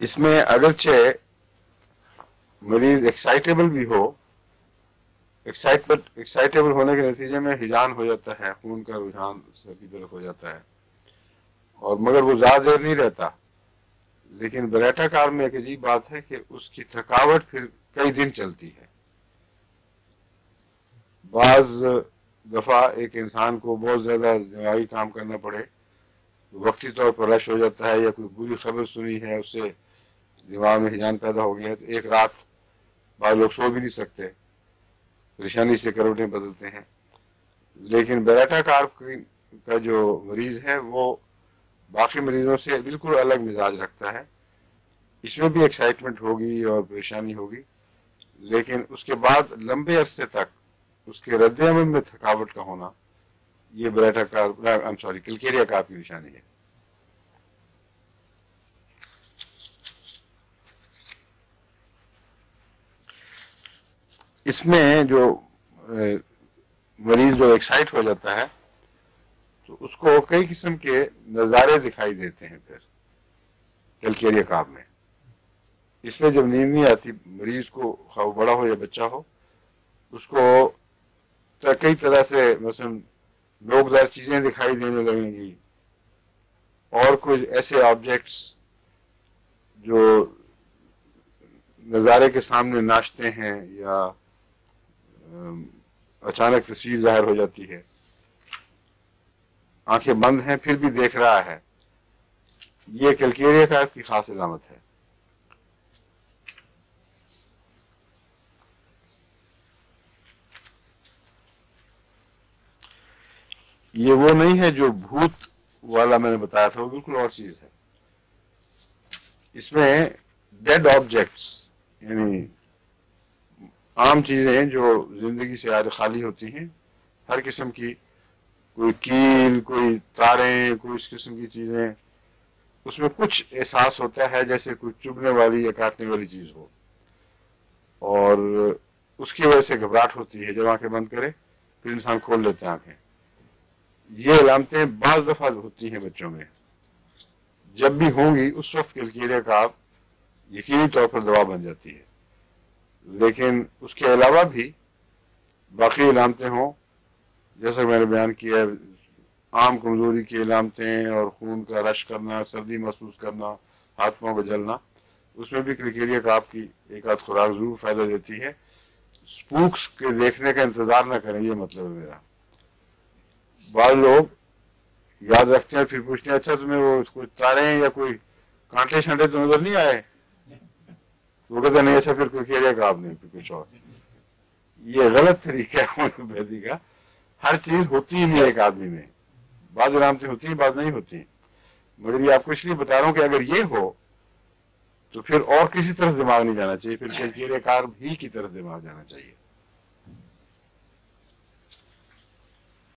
اس میں اگرچہ مریض ایکسائٹیبل بھی ہو، ایکسائٹیبل ہونے کے نتیجے میں ہجان ہو جاتا ہے، خون کا رجحان سر کی طرف ہو جاتا ہے، اور مگر وہ زیادہ دیر نہیں رہتا. لیکن بیریٹا کار میں ایک عجیب بات ہے کہ اس کی تھکاوٹ پھر کئی دن چلتی ہے. بعض دفعہ ایک انسان کو بہت زیادہ دماغی کام کرنا پڑے، وقتی طور پر رش ہو جاتا ہے، یا کوئی بری خبر سنی ہے، اس سے دماغ میں ہجان پیدا ہو گیا ہے، تو ایک رات بعض لوگ سو بھی نہیں سکتے، پریشانی سے کروٹیں بدلتے ہیں. لیکن بیریٹا کار کا جو مریض ہے وہ باقی مریضوں سے بالکل الگ مزاج رکھتا ہے. اس میں بھی ایکسائٹمنٹ ہوگی اور پریشانی ہوگی، لیکن اس کے بعد لمبے عرصے تک اس کے رد عمل میں تھکاوٹ کا ہونا، یہ بیریٹا کار کلکیریا کار کی نشانی ہے. اس میں جو مریض جو ایکسائٹ ہو جاتا ہے تو اس کو کئی قسم کے نظارے دکھائی دیتے ہیں. پھر کلکیریا کار میں اس میں جب نیند نہیں آتی مریض کو، خواہ بڑا ہو یا بچہ ہو، اس کو کئی طرح سے مثلا نوکدار چیزیں دکھائی دینے لگیں گی، اور کچھ ایسے آبجیکٹس جو نظارے کے سامنے ناچتے ہیں، یا اچانک تصویر ظاہر ہو جاتی ہے، آنکھیں بند ہیں پھر بھی دیکھ رہا ہے. یہ کلکیریا کار کی خاص علامت ہے. یہ وہ نہیں ہے جو بھوت والا میں نے بتایا تھا، وہ بالکل اور چیز ہے. اس میں ڈیڈ آبجیکٹس، یعنی عام چیزیں جو زندگی سے خالی ہوتی ہیں، ہر قسم کی، کوئی کیل، کوئی تاریں، کوئی اس قسم کی چیزیں، اس میں کچھ احساس ہوتا ہے جیسے کوئی چبھنے والی یا کاٹنے والی چیز ہو، اور اس کی وجہ سے گھبراہٹ ہوتی ہے. جب آنکھیں بند کرے پھر انسان کھول لیتے ہیں آنکھیں. یہ علامتیں بعض دفعہ ہوتی ہیں بچوں میں. جب بھی ہوں گی اس وقت کلکیریا کار یقینی طور پر دوا بن جاتی ہے. لیکن اس کے علاوہ بھی باقی علامتیں ہوں، جیسا میں نے بیان کیا، عام کمزوری کی علامتیں اور خون کا رش کرنا، سردی محسوس کرنا، ہاتھ پاؤں کو جلنا، اس میں بھی کلکیریا کار کی ایک آدھ خوراک ضرور فائدہ دیتی ہے. سپوکس کے دیکھنے کا انتظار نہ کریں، یہ مطلب ہے میرا. بعض لوگ یاد رکھتے ہیں پھر پوچھتے ہیں اچھا تمہیں وہ کوئی تارے یا کوئی کانٹے شانٹے تو نظر نہیں آئے؟ وہ کہتے نہیں، اچھا پھر کلکیریا کار نہیں، پھر کچھ اور. یہ غلط طریقہ ہے ہومیوپیتھی کا. ہر چیز ہوتی ہی نہیں ایک آدمی میں، بعض علامتیں ہوتی ہیں بعض نہیں ہوتی ہیں. مگر یہ آپ کو اس لیے بتا رہا ہوں کہ اگر یہ ہو تو پھر اور کسی طرف دماغ نہیں جانا چاہیے، پھر کلکیریا کار ہی کی طرف دماغ جانا چاہیے.